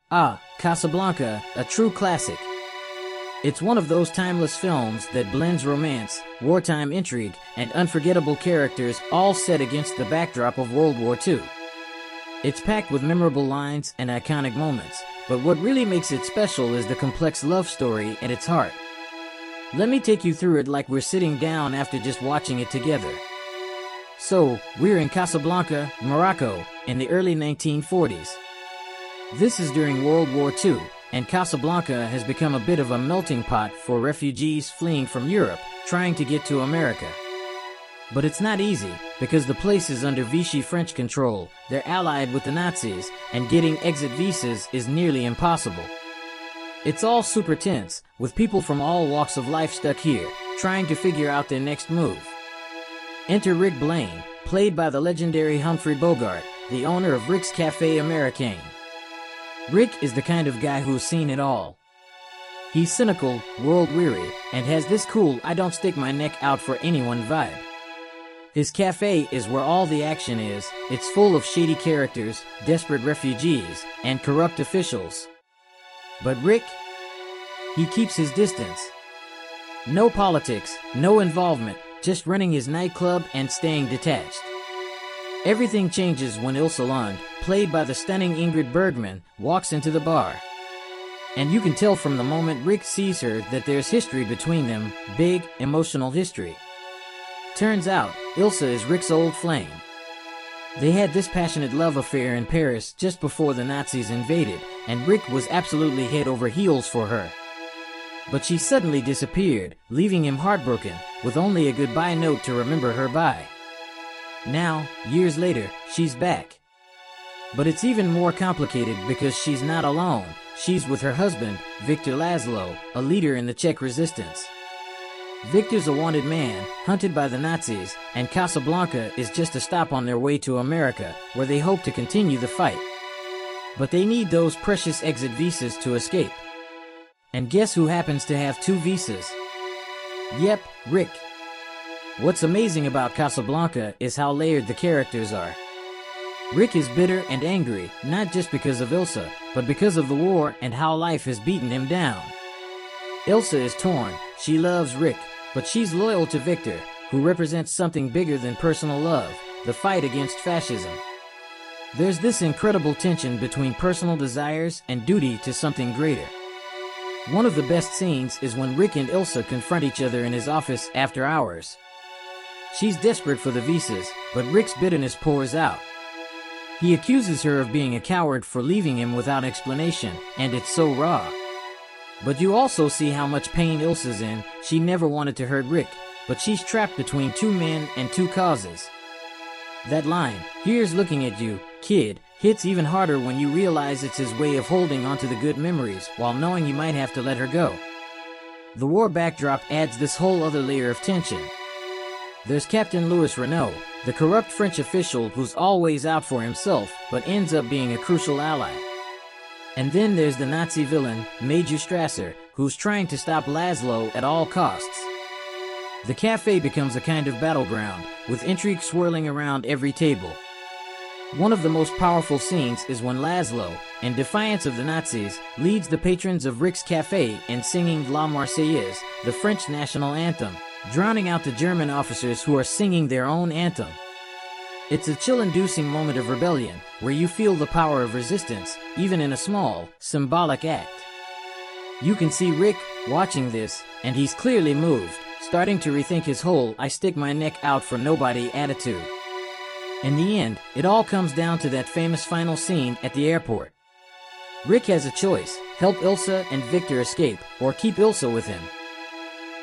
Casablanca, a true classic. It's one of those timeless films that blends romance, wartime intrigue, and unforgettable characters, all set against the backdrop of World War II. It's packed with memorable lines and iconic moments, but what really makes it special is the complex love story at its heart. Let me take you through it like we're sitting down after just watching it together. So, we're in Casablanca, Morocco, in the early 1940s. This is during World War II, and Casablanca has become a bit of a melting pot for refugees fleeing from Europe, trying to get to America. But it's not easy, because the place is under Vichy French control, they're allied with the Nazis, and getting exit visas is nearly impossible. It's all super tense, with people from all walks of life stuck here, trying to figure out their next move. Enter Rick Blaine, played by the legendary Humphrey Bogart, the owner of Rick's Café Américain. Rick is the kind of guy who's seen it all. He's cynical, world-weary, and has this cool I don't stick my neck out for anyone vibe. His cafe is where all the action is. It's full of shady characters, desperate refugees, and corrupt officials. But Rick? He keeps his distance. No politics, no involvement, just running his nightclub and staying detached. Everything changes when Elsa, played by the stunning Ingrid Bergman, walks into the bar. And you can tell from the moment Rick sees her that there's history between them, big, emotional history. Turns out, Elsa is Rick's old flame. They had this passionate love affair in Paris just before the Nazis invaded, and Rick was absolutely head over heels for her. But she suddenly disappeared, leaving him heartbroken, with only a goodbye note to remember her by. Now, years later, she's back. But it's even more complicated because she's not alone. She's with her husband, Victor Laszlo, a leader in the Czech resistance. Victor's a wanted man, hunted by the Nazis, and Casablanca is just a stop on their way to America, where they hope to continue the fight. But they need those precious exit visas to escape. And guess who happens to have 2 visas? Yep, Rick. What's amazing about Casablanca is how layered the characters are. Rick is bitter and angry, not just because of Elsa, but because of the war and how life has beaten him down. Elsa is torn. She loves Rick, but she's loyal to Victor, who represents something bigger than personal love, the fight against fascism. There's this incredible tension between personal desires and duty to something greater. One of the best scenes is when Rick and Elsa confront each other in his office after hours. She's desperate for the visas, but Rick's bitterness pours out. He accuses her of being a coward for leaving him without explanation, and it's so raw. But you also see how much pain Elsa's in. She never wanted to hurt Rick, but she's trapped between 2 men and 2 causes. That line, "Here's looking at you, kid," hits even harder when you realize it's his way of holding onto the good memories while knowing he might have to let her go. The war backdrop adds this whole other layer of tension. There's Captain Louis Renault, the corrupt French official who's always out for himself but ends up being a crucial ally. And then there's the Nazi villain, Major Strasser, who's trying to stop Laszlo at all costs. The cafe becomes a kind of battleground, with intrigue swirling around every table. One of the most powerful scenes is when Laszlo, in defiance of the Nazis, leads the patrons of Rick's Café in singing La Marseillaise, the French national anthem, drowning out the German officers who are singing their own anthem. It's a chill-inducing moment of rebellion, where you feel the power of resistance, even in a small, symbolic act. You can see Rick watching this, and he's clearly moved, starting to rethink his whole "I stick my neck out for nobody" attitude. In the end, it all comes down to that famous final scene at the airport. Rick has a choice: help Elsa and Victor escape, or keep Elsa with him.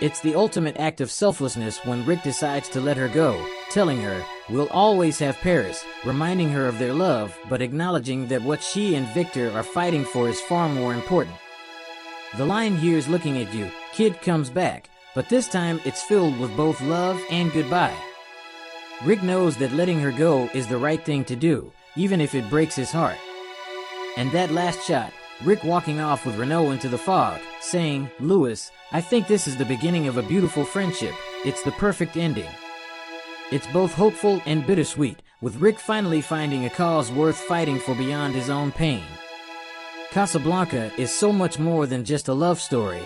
It's the ultimate act of selflessness when Rick decides to let her go, telling her, "We'll always have Paris," reminding her of their love, but acknowledging that what she and Victor are fighting for is far more important. The line "Here's looking at you, kid" comes back, but this time it's filled with both love and goodbye. Rick knows that letting her go is the right thing to do, even if it breaks his heart. And that last shot, Rick walking off with Renault into the fog, saying, "Louis, I think this is the beginning of a beautiful friendship. It's the perfect ending." It's both hopeful and bittersweet, with Rick finally finding a cause worth fighting for beyond his own pain. Casablanca is so much more than just a love story.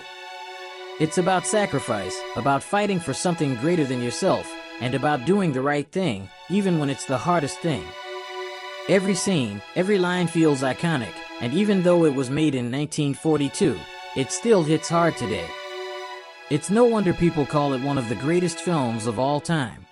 It's about sacrifice, about fighting for something greater than yourself, and about doing the right thing, even when it's the hardest thing. Every scene, every line feels iconic, and even though it was made in 1942, it still hits hard today. It's no wonder people call it one of the greatest films of all time.